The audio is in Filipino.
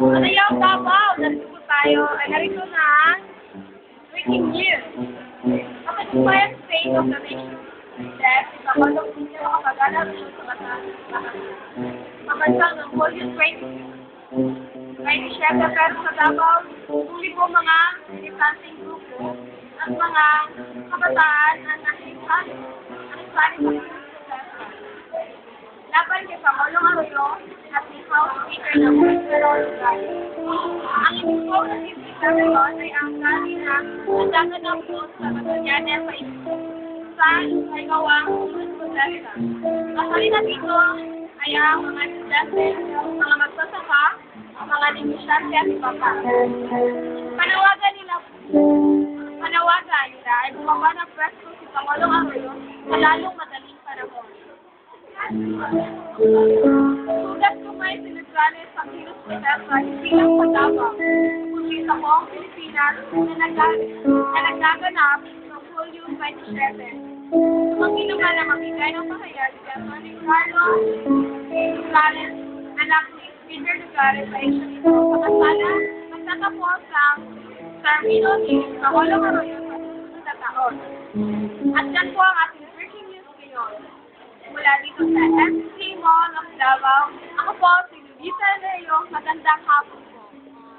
Ano yung Davao? Narito po tayo. Ay, narito na breaking news. Kapag inspired state of the nation, that sa bandang niya makagana rin sa bansang ng polio 20. Ay, siyempre pero sa Davao, tuli po mga militansing grupo at mga kabataan na nakikisali sa laban kay Pangulong Arroyo at ni House Speaker ng Federal Rally. Ang ibuko na sisita ngayon ay ang rally na nagdaganap po sa Magallanes sa Igawang Protesta. Kasalina dito ay ang mga estudyante, mga magsasaka, mga negosyante at iba pa. Panawagan nila ay bumaba ng pwesto si Pangulong Arroyo sa lalong madaling panahon. Sugat ko may sinagrali sa virus protesta hindi lang sa Davao, kundi sa buong Pilipinas na nagaganap ng Hulyo 27. Sumangin naman na magbigay ng pahayag si Atty. Carlos Morales, anak ni Peter Lugares sa isyo nito. Samantala, magtatapos ang termino ni Pangulong Arroyo sa susunod na taon. At yan po ang ating breaking news ngayon. Mula dito sa MC Mall of Davao, ako po si Luisa Leo. Magandang hapon.